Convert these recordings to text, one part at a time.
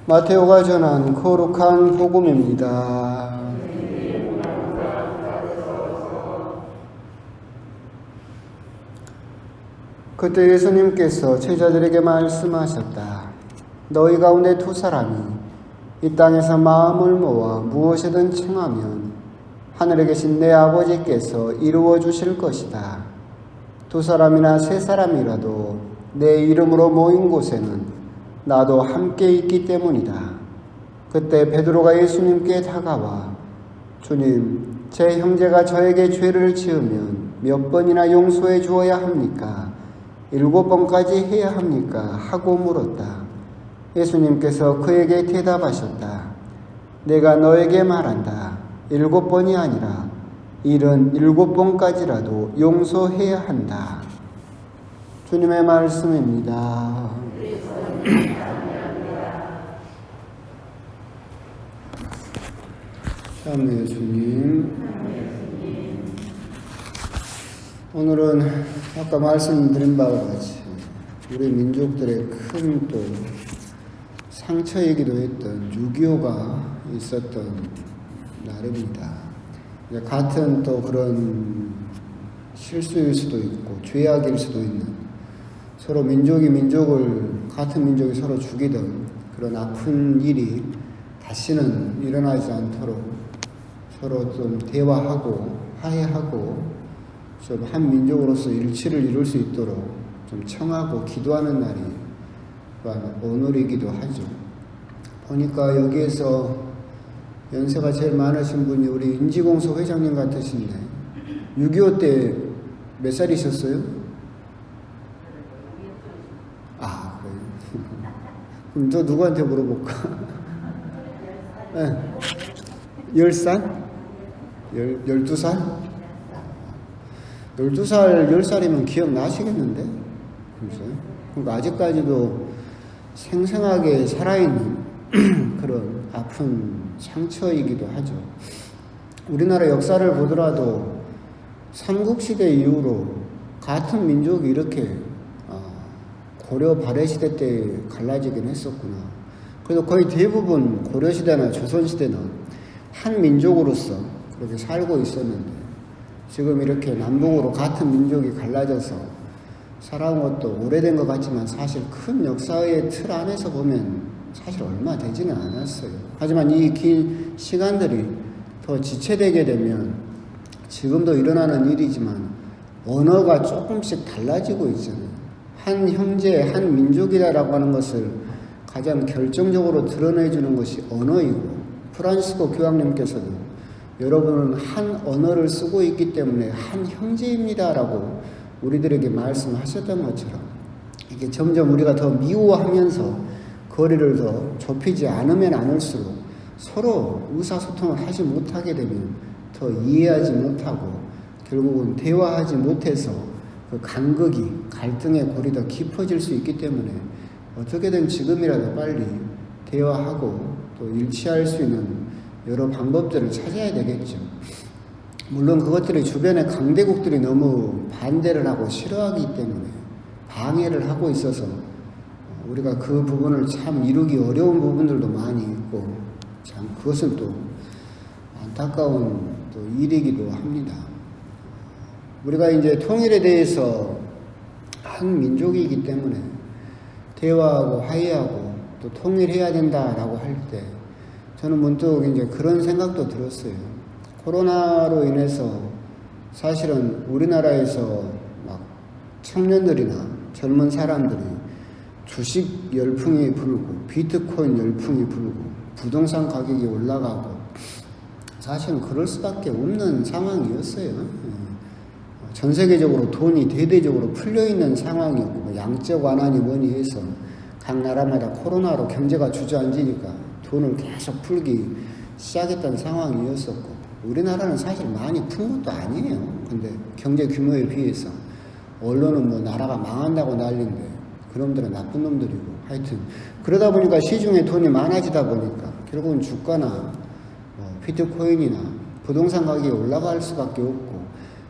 마테오가 전한 거룩한 복음입니다. 그때 예수님께서 제자들에게 말씀하셨다. 너희 가운데 두 사람이 이 땅에서 마음을 모아 무엇이든 청하면 하늘에 계신 내 아버지께서 이루어 주실 것이다. 두 사람이나 세 사람이라도 내 이름으로 모인 곳에는 나도 함께 있기 때문이다. 그때 베드로가 예수님께 다가와 주님, 제 형제가 저에게 죄를 지으면 몇 번이나 용서해 주어야 합니까? 7번까지 해야 합니까? 하고 물었다. 예수님께서 그에게 대답하셨다. 내가 너에게 말한다. 7번이 아니라 77번까지라도 용서해야 한다. 주님의 말씀입니다. 감사합니다, 주님. 오늘은 아까 말씀드린 바와 같이 우리 민족들의 큰 또 상처이기도 했던 6.25가 있었던 날입니다. 같은 또 그런 실수일 수도 있고 죄악일 수도 있는 서로 민족이 같은 민족이 서로 죽이던 그런 아픈 일이 다시는 일어나지 않도록 서로 좀 대화하고 화해하고 좀 한 민족으로서 일치를 이룰 수 있도록 좀 청하고 기도하는 날이 오늘이기도 하죠. 보니까 여기에서 연세가 제일 많으신 분이 우리 인지공소 회장님 같으신데 6.25 때 몇 살이셨어요? 아, 그래요? 그럼 저 누구한테 물어볼까? 네. 10살? 12살? 12살, 10살이면 기억나시겠는데? 그러니까 아직까지도 생생하게 살아있는 그런 아픈 상처이기도 하죠. 우리나라 역사를 보더라도 삼국시대 이후로 같은 민족이 이렇게 고려 발해시대 때 갈라지긴 했었구나. 그래도 거의 대부분 고려시대나 조선시대는 한 민족으로서 그렇게 살고 있었는데 지금 이렇게 남북으로 같은 민족이 갈라져서 살아온 것도 오래된 것 같지만 사실 큰 역사의 틀 안에서 보면 사실 얼마 되지는 않았어요. 하지만 이 긴 시간들이 더 지체되게 되면 지금도 일어나는 일이지만 언어가 조금씩 달라지고 있잖아요. 한 형제, 한 민족이다라고 하는 것을 가장 결정적으로 드러내주는 것이 언어이고 프란시스코 교황님께서도 여러분은 한 언어를 쓰고 있기 때문에 한 형제입니다라고 우리들에게 말씀하셨던 것처럼 이게 점점 우리가 더 미워하면서 거리를 더 좁히지 않으면 않을수록 서로 의사소통을 하지 못하게 되면 더 이해하지 못하고 결국은 대화하지 못해서 그 간극이 갈등의 골이 더 깊어질 수 있기 때문에 어떻게든 지금이라도 빨리 대화하고 또 일치할 수 있는 여러 방법들을 찾아야 되겠죠. 물론 그것들이 주변의 강대국들이 너무 반대를 하고 싫어하기 때문에 방해를 하고 있어서 우리가 그 부분을 참 이루기 어려운 부분들도 많이 있고 참 그것은 또 안타까운 또 일이기도 합니다. 우리가 이제 통일에 대해서 한 민족이기 때문에 대화하고 화해하고 또 통일해야 된다라고 할 때 저는 문득 이제 그런 생각도 들었어요. 코로나로 인해서 사실은 우리나라에서 막 청년들이나 젊은 사람들이 주식 열풍이 불고 비트코인 열풍이 불고 부동산 가격이 올라가고 사실은 그럴 수밖에 없는 상황이었어요. 전 세계적으로 돈이 대대적으로 풀려있는 상황이었고 양적 완화니 뭐니 해서 각 나라마다 코로나로 경제가 주저앉으니까 돈을 계속 풀기 시작했던 상황이었었고 우리나라는 사실 많이 푼 것도 아니에요. 근데 경제 규모에 비해서 언론은 뭐 나라가 망한다고 난리인데 그놈들은 나쁜 놈들이고 하여튼 그러다 보니까 시중에 돈이 많아지다 보니까 결국은 주가나 비트코인이나 부동산 가격이 올라갈 수밖에 없고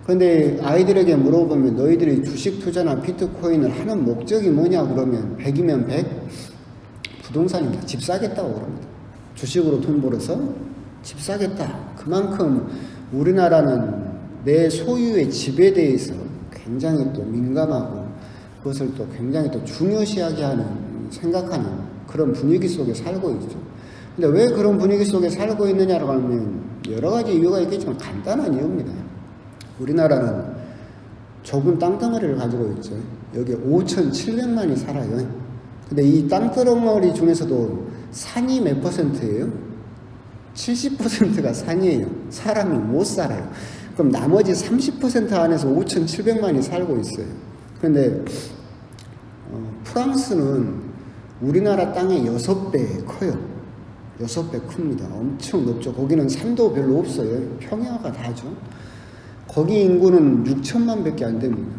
그런데 아이들에게 물어보면 너희들이 주식 투자나 비트코인을 하는 목적이 뭐냐 그러면 100이면 100 부동산입니다. 집 사겠다고 그럽니다. 주식으로 돈 벌어서 집 사겠다. 그만큼 우리나라는 내 소유의 집에 대해서 굉장히 또 민감하고 그것을 또 굉장히 또 중요시하게 하는 생각하는 그런 분위기 속에 살고 있죠. 근데 왜 그런 분위기 속에 살고 있느냐라고 하면 여러 가지 이유가 있겠지만 간단한 이유입니다. 우리나라는 좁은 땅덩어리를 가지고 있죠. 여기 5,700만이 살아요. 근데 이 땅덩어리 중에서도 산이 몇 %예요? 70%가 산이에요. 사람이 못 살아요. 그럼 나머지 30% 안에서 5,700만이 살고 있어요. 그런데 프랑스는 우리나라 땅의 6배 커요. 6배 큽니다. 엄청 높죠. 거기는 산도 별로 없어요. 평야가 다죠. 거기 인구는 6천만 밖에 안 됩니다.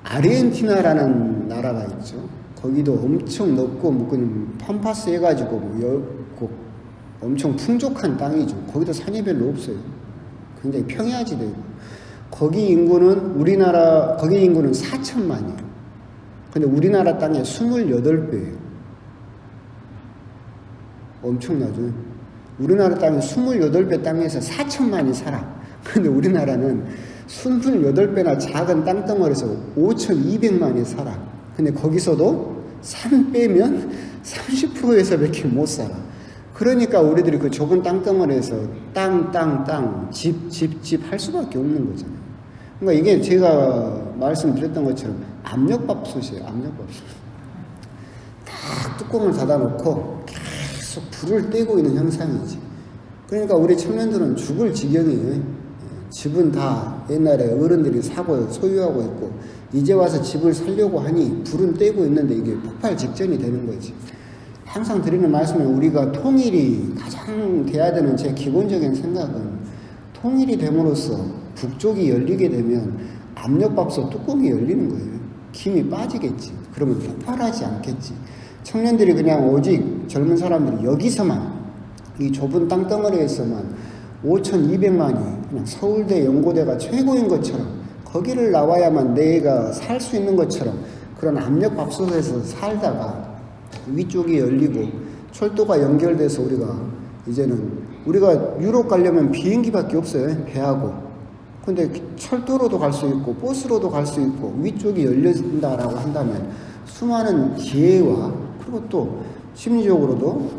아르헨티나라는 나라가 있죠. 거기도 엄청 넓고 뭐 그냥 팜파스 해가지고 뭐 엄청 풍족한 땅이죠. 거기도 산이 별로 없어요. 굉장히 평야지대고 거기 인구는 4천만이에요. 근데 우리나라 땅의 28배예요. 엄청나죠. 우리나라 땅의 28배 땅에서 4천만이 살아. 근데 우리나라는 28배나 작은 땅덩어리에서 5,200만이 살아. 근데 거기서도 산 빼면 30%에서 밖에 못 살아. 그러니까 우리들이 그 좁은 땅덩어리에서 집 할 수밖에 없는 거잖아요. 그러니까 이게 제가 말씀드렸던 것처럼 압력밥솥이에요. 압력밥솥. 딱 뚜껑을 닫아놓고 계속 불을 떼고 있는 형상이지. 그러니까 우리 청년들은 죽을 지경이에요. 집은 다 옛날에 어른들이 사고 소유하고 있고 이제 와서 집을 살려고 하니 불은 떼고 있는데 이게 폭발 직전이 되는 거지. 항상 드리는 말씀은 우리가 통일이 가장 돼야 되는 제 기본적인 생각은 통일이 됨으로써 북쪽이 열리게 되면 압력밥솥 뚜껑이 열리는 거예요. 김이 빠지겠지. 그러면 폭발하지 않겠지. 청년들이 그냥 오직 젊은 사람들이 여기서만 이 좁은 땅덩어리에서만 5,200만이 그냥 서울대 연고대가 최고인 것처럼 거기를 나와야만 내가 살 수 있는 것처럼 그런 압력밥솥에서 살다가 위쪽이 열리고 철도가 연결돼서 우리가 유럽 가려면 비행기밖에 없어요. 배하고. 근데 철도로도 갈 수 있고 버스로도 갈 수 있고 위쪽이 열린다라고 한다면 수많은 기회와 그리고 또 심리적으로도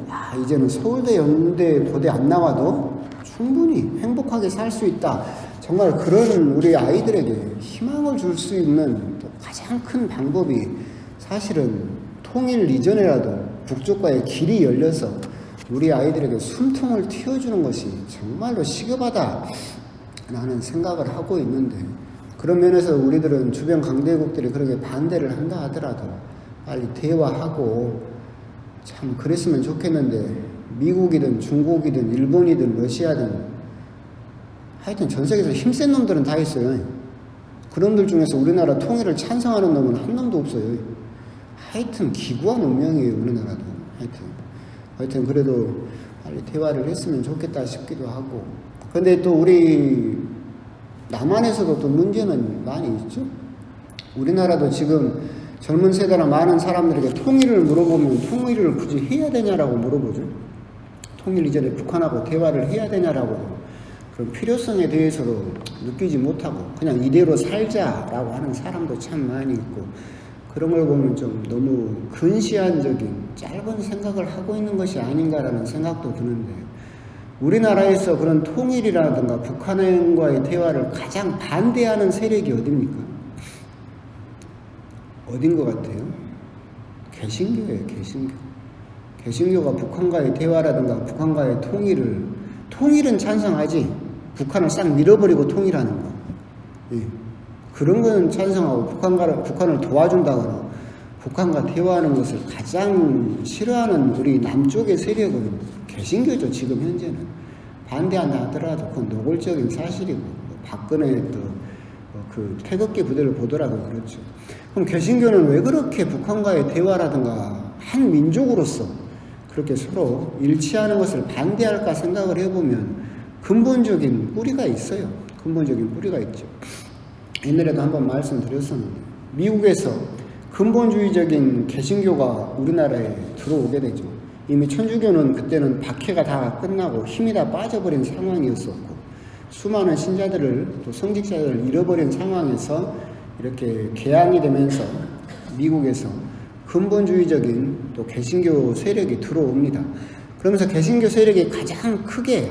이제는 서울대 연대 고대 안 나와도 충분히 행복하게 살 수 있다. 정말 그런 우리 아이들에게 희망을 줄 수 있는 가장 큰 방법이 사실은 통일 이전에라도 북쪽과의 길이 열려서 우리 아이들에게 숨통을 틔워주는 것이 정말로 시급하다 라는 생각을 하고 있는데 그런 면에서 우리들은 주변 강대국들이 그렇게 반대를 한다 하더라도 빨리 대화하고 참 그랬으면 좋겠는데 미국이든 중국이든 일본이든 러시아든 하여튼 전 세계에서 힘센 놈들은 다 있어요. 그놈들 중에서 우리나라 통일을 찬성하는 놈은 한 놈도 없어요. 하여튼 기구한 운명이에요. 우리나라도. 하여튼 그래도 빨리 대화를 했으면 좋겠다 싶기도 하고. 근데 또 우리 남한에서도 또 문제는 많이 있죠. 우리나라도 지금 젊은 세대나 많은 사람들에게 통일을 물어보면 통일을 굳이 해야 되냐라고 물어보죠. 통일 이전에 북한하고 대화를 해야 되냐라고 그런 필요성에 대해서도 느끼지 못하고 그냥 이대로 살자라고 하는 사람도 참 많이 있고 그런 걸 보면 좀 너무 근시안적인 짧은 생각을 하고 있는 것이 아닌가라는 생각도 드는데 우리나라에서 그런 통일이라든가 북한과의 대화를 가장 반대하는 세력이 어딥니까? 어딘 것 같아요? 개신교예요. 개신교가 북한과의 대화라든가 북한과의 통일은 찬성하지 북한을 싹 밀어버리고 통일하는 거 그런 건 찬성하고 북한을 도와준다거나 북한과 대화하는 것을 가장 싫어하는 우리 남쪽의 세력은 개신교죠. 지금 현재는 반대한다 하더라도 그건 노골적인 사실이고 박근혜 또 그 태극기 부대를 보더라도 그렇죠. 그럼 개신교는 왜 그렇게 북한과의 대화라든가 한 민족으로서 그렇게 서로 일치하는 것을 반대할까 생각을 해보면 근본적인 뿌리가 있어요. 근본적인 뿌리가 있죠. 옛날에도 한번 말씀드렸었는데 미국에서 근본주의적인 개신교가 우리나라에 들어오게 되죠. 이미 천주교는 그때는 박해가 다 끝나고 힘이 다 빠져버린 상황이었었고, 수많은 신자들을 또 성직자들을 잃어버린 상황에서 이렇게 개항이 되면서 미국에서 근본주의적인 또 개신교 세력이 들어옵니다. 그러면서 개신교 세력이 가장 크게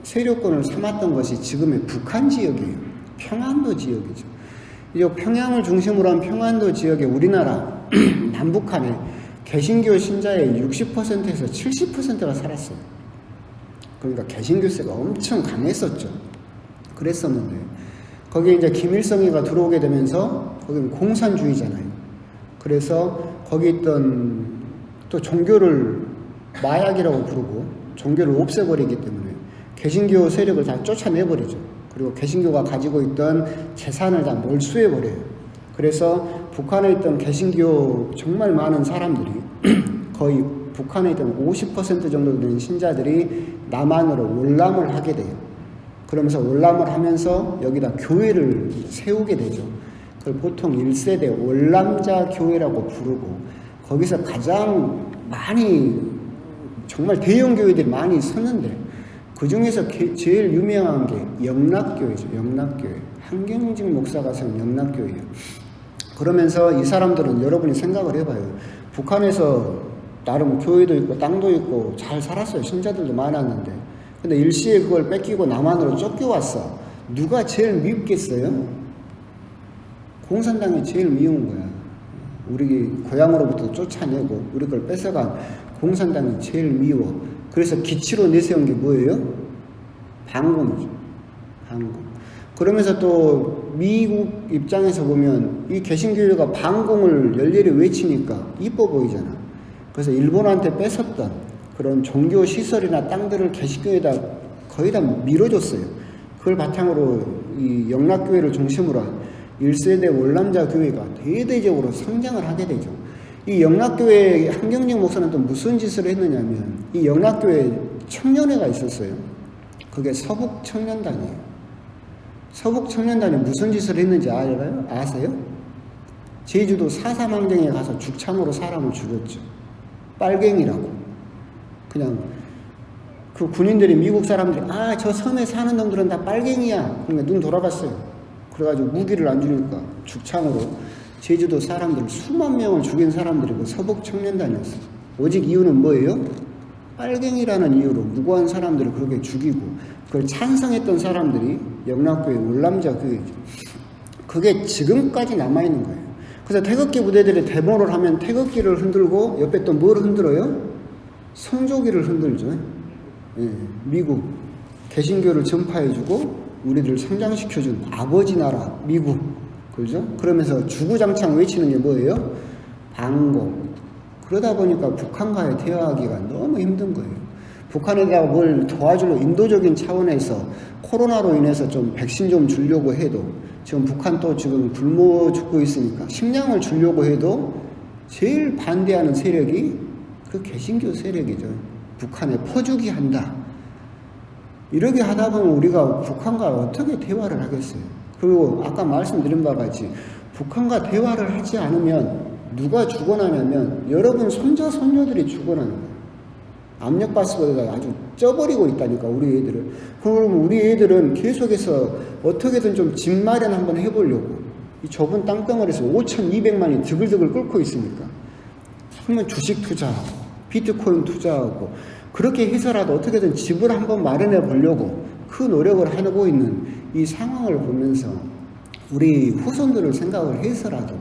세력권을 삼았던 것이 지금의 북한 지역이에요. 평안도 지역이죠. 이 평양을 중심으로 한 평안도 지역에 우리나라 남북한에 개신교 신자의 60%에서 70%가 살았어요. 그러니까 개신교세가 엄청 강했었죠. 그랬었는데 거기에 이제 김일성이가 들어오게 되면서 거기는 공산주의잖아요. 그래서 거기 있던 또 종교를 마약이라고 부르고 종교를 없애버리기 때문에 개신교 세력을 다 쫓아내버리죠. 그리고 개신교가 가지고 있던 재산을 다 몰수해버려요. 그래서 북한에 있던 개신교 정말 많은 사람들이 거의 북한에 있던 50% 정도 되는 신자들이 남한으로 월남을 하게 돼요. 그러면서 월남을 하면서 여기다 교회를 세우게 되죠. 그걸 보통 1세대 월남자 교회라고 부르고, 거기서 가장 많이 정말 대형 교회들이 많이 섰는데 그 중에서 제일 유명한 게 영락교회죠. 영락교회. 한경직 목사가 세운 영락교회예요. 그러면서 이 사람들은 여러분이 생각을 해봐요. 북한에서 나름 교회도 있고 땅도 있고 잘 살았어요. 신자들도 많았는데. 근데 일시에 그걸 뺏기고 남한으로 쫓겨왔어. 누가 제일 미웠겠어요? 공산당이 제일 미운 거야. 우리 고향으로부터 쫓아내고 우리 걸 뺏어간 공산당이 제일 미워. 그래서 기치로 내세운 게 뭐예요? 반공이죠. 반공. 그러면서 또 미국 입장에서 보면 이 개신교회가 반공을 열렬히 외치니까 이뻐 보이잖아. 그래서 일본한테 뺏었던 그런 종교 시설이나 땅들을 개신교회에다 거의 다 밀어줬어요. 그걸 바탕으로 이 영락교회를 중심으로 한 1세대 월남자 교회가 대대적으로 성장을 하게 되죠. 이 영락교회 한경직 목사는 또 무슨 짓을 했느냐면 이 영락교회 청년회가 있었어요. 그게 서북청년단이에요. 서북청년단이 무슨 짓을 했는지 알아요? 아세요? 제주도 4.3 항쟁에 가서 죽창으로 사람을 죽였죠. 빨갱이라고. 그냥 그 군인들이 미국 사람들이 저 섬에 사는 놈들은 다 빨갱이야. 그러니까 눈 돌아갔어요. 그래가지고 무기를 안 주니까 죽창으로 제주도 사람들 수만 명을 죽인 사람들이 그 서북청년단이었어요. 오직 이유는 뭐예요? 빨갱이라는 이유로 무고한 사람들을 그렇게 죽이고 그걸 찬성했던 사람들이 영락교회 월남자 교회죠. 그게 지금까지 남아있는 거예요. 그래서 태극기 부대들이 데모를 하면 태극기를 흔들고 옆에 또 뭘 흔들어요? 성조기를 흔들죠. 예, 미국 개신교를 전파해주고 우리를 성장시켜준 아버지 나라 미국, 그죠? 그러면서 주구장창 외치는 게 뭐예요? 반공. 그러다 보니까 북한과의 대화하기가 너무 힘든 거예요. 북한에다가 뭘 도와주려 인도적인 차원에서 코로나로 인해서 좀 백신 좀 주려고 해도 지금 북한 또 지금 굶어 죽고 있으니까 식량을 주려고 해도 제일 반대하는 세력이 그 개신교 세력이죠. 북한에 퍼주기 한다. 이렇게 하다 보면 우리가 북한과 어떻게 대화를 하겠어요? 그리고 아까 말씀드린 바와 같이 북한과 대화를 하지 않으면 누가 죽어나냐면 여러분 손자 손녀들이 죽어나는 거예요. 압력밥솥에다 아주 쪄버리고 있다니까 우리 애들을. 그럼 우리 애들은 계속해서 어떻게든 좀 집 마련 한번 해보려고 이 좁은 땅덩어리에서 5,200만이 드글드글 끓고 있으니까 그러면 주식 투자하고 비트코인 투자하고 그렇게 해서라도 어떻게든 집을 한번 마련해 보려고 그 노력을 하고 있는 이 상황을 보면서 우리 후손들을 생각을 해서라도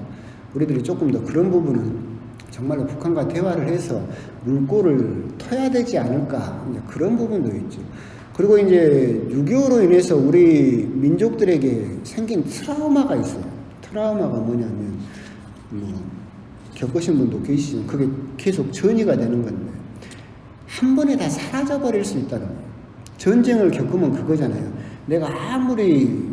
우리들이 조금 더 그런 부분은 정말로 북한과 대화를 해서 물꼬를 터야 되지 않을까, 이제 그런 부분도 있죠. 그리고 이제 6.25로 인해서 우리 민족들에게 생긴 트라우마가 있어요. 트라우마가 뭐냐면 겪으신 분도 계시지만 그게 계속 전이가 되는 건데 한 번에 다 사라져버릴 수 있다는 거예요. 전쟁을 겪으면 그거잖아요. 내가 아무리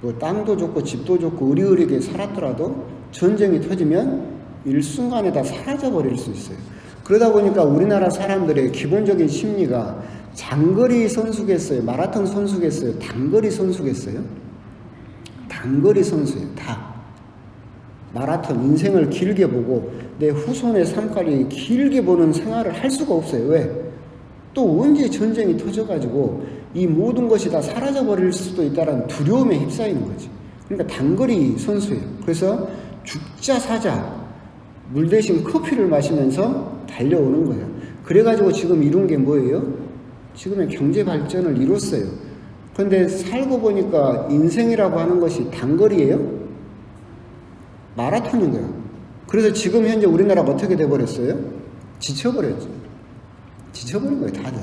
뭐 땅도 좋고 집도 좋고 의리의리하게 살았더라도 전쟁이 터지면 일순간에 다 사라져버릴 수 있어요. 그러다 보니까 우리나라 사람들의 기본적인 심리가 장거리 선수겠어요? 마라톤 선수겠어요? 단거리 선수겠어요? 단거리 선수예요. 다. 마라톤 인생을 길게 보고 내 후손의 삶까지 길게 보는 생활을 할 수가 없어요. 왜? 또 언제 전쟁이 터져가지고 이 모든 것이 다 사라져버릴 수도 있다는 두려움에 휩싸이는 거지. 그러니까 단거리 선수예요. 그래서 죽자 사자 물 대신 커피를 마시면서 달려오는 거예요. 그래가지고 지금 이룬 게 뭐예요? 지금의 경제 발전을 이뤘어요. 그런데 살고 보니까 인생이라고 하는 것이 단거리예요? 마라톤인 거야. 그래서 지금 현재 우리나라가 어떻게 돼버렸어요? 지쳐버렸죠. 지쳐버린 거예요, 다들.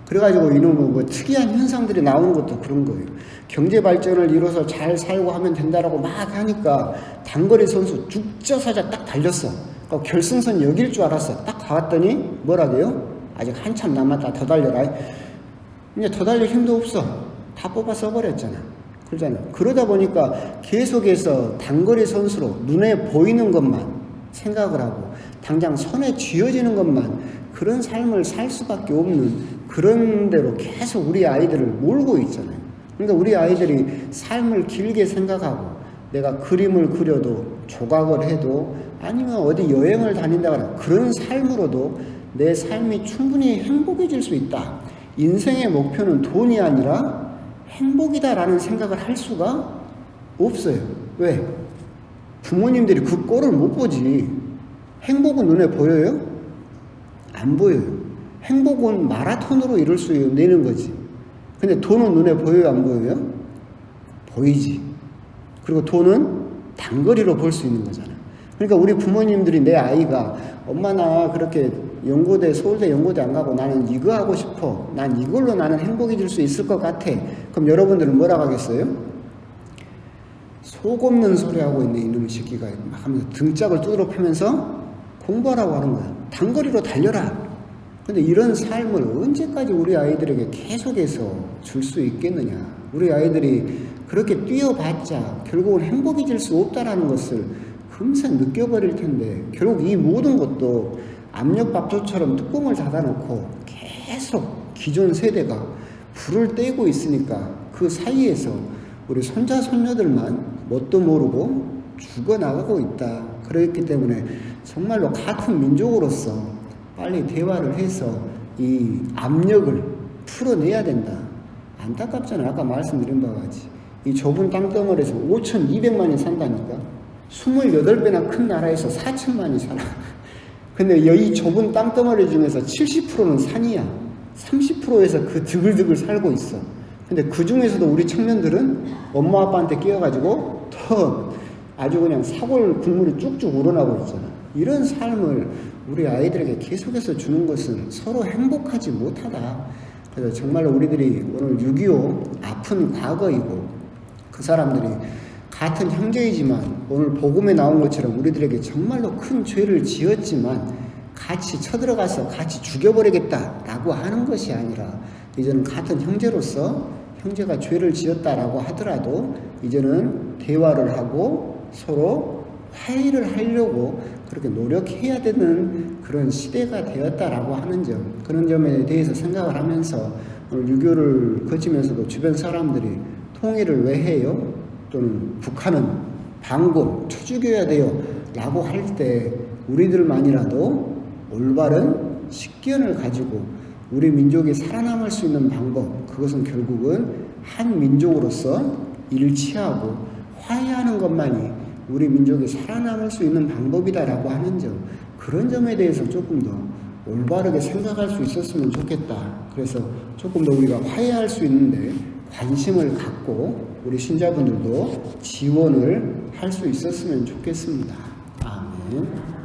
그래가지고 이놈의 뭐 특이한 현상들이 나오는 것도 그런 거예요. 경제 발전을 이뤄서 잘 살고 하면 된다라고 막 하니까 단거리 선수 죽자사자 딱 달렸어. 그러니까 결승선 여길 줄 알았어. 딱 가봤더니 뭐라고요? 아직 한참 남았다. 더 달려라. 이제 더 달릴 힘도 없어. 다 뽑아 써버렸잖아. 그러잖아요. 그러다 보니까 계속해서 단거리 선수로 눈에 보이는 것만 생각을 하고 당장 손에 쥐어지는 것만 그런 삶을 살 수밖에 없는 그런 대로 계속 우리 아이들을 몰고 있잖아요. 그러니까 우리 아이들이 삶을 길게 생각하고 내가 그림을 그려도 조각을 해도 아니면 어디 여행을 다닌다거나 그런 삶으로도 내 삶이 충분히 행복해질 수 있다. 인생의 목표는 돈이 아니라 행복이다라는 생각을 할 수가 없어요. 왜? 부모님들이 그 꼴을 못 보지. 행복은 눈에 보여요? 안 보여요. 행복은 마라톤으로 이룰 수 있는 거지. 근데 돈은 눈에 보여요? 안 보여요? 보이지. 그리고 돈은 단거리로 볼 수 있는 거잖아. 그러니까 우리 부모님들이 내 아이가 엄마 나 그렇게 연고대 서울대 연고대 안 가고 나는 이거 하고 싶어. 난 이걸로 나는 행복해질 수 있을 것 같아. 그럼 여러분들은 뭐라고 하겠어요? 속 없는 소리 하고 있는 이놈의 새끼가 막 하면서 등짝을 두드러 패면서 공부하라고 하는 거야. 단거리로 달려라. 근데 이런 삶을 언제까지 우리 아이들에게 계속해서 줄 수 있겠느냐. 우리 아이들이 그렇게 뛰어봤자 결국은 행복해질 수 없다라는 것을 금세 느껴버릴 텐데 결국 이 모든 것도 압력밥솥처럼 뚜껑을 닫아놓고 계속 기존 세대가 불을 떼고 있으니까 그 사이에서 우리 손자 손녀들만 뭣도 모르고 죽어나가고 있다. 그렇기 때문에 정말로 같은 민족으로서 빨리 대화를 해서 이 압력을 풀어내야 된다. 안타깝잖아요. 아까 말씀드린 바와 같이 이 좁은 땅덩어리에서 5,200만이 산다니까 28배나 큰 나라에서 4천만이 살아. 근데 이 좁은 땅덩어리 중에서 70%는 산이야. 30%에서 그 드글드글 살고 있어. 근데 그 중에서도 우리 청년들은 엄마 아빠한테 끼어가지고 더 아주 그냥 사골 국물이 쭉쭉 우러나고 있잖아. 이런 삶을 우리 아이들에게 계속해서 주는 것은 서로 행복하지 못하다. 그래서 정말로 우리들이 오늘 6.25 아픈 과거이고 그 사람들이 같은 형제이지만 오늘 복음에 나온 것처럼 우리들에게 정말로 큰 죄를 지었지만 같이 쳐들어가서 같이 죽여버리겠다라고 하는 것이 아니라 이제는 같은 형제로서 형제가 죄를 지었다라고 하더라도 이제는 대화를 하고 서로 화해를 하려고 그렇게 노력해야 되는 그런 시대가 되었다라고 하는 점, 그런 점에 대해서 생각을 하면서 오늘 유교를 거치면서도 주변 사람들이 통일을 왜 해요? 또는 북한은 반공, 쳐죽여야 돼요 라고 할 때 우리들만이라도 올바른 식견을 가지고 우리 민족이 살아남을 수 있는 방법, 그것은 결국은 한 민족으로서 일치하고 화해하는 것만이 우리 민족이 살아남을 수 있는 방법이다라고 하는 점, 그런 점에 대해서 조금 더 올바르게 생각할 수 있었으면 좋겠다. 그래서 조금 더 우리가 화해할 수 있는데 관심을 갖고 우리 신자분들도 지원을 할 수 있었으면 좋겠습니다. 아멘.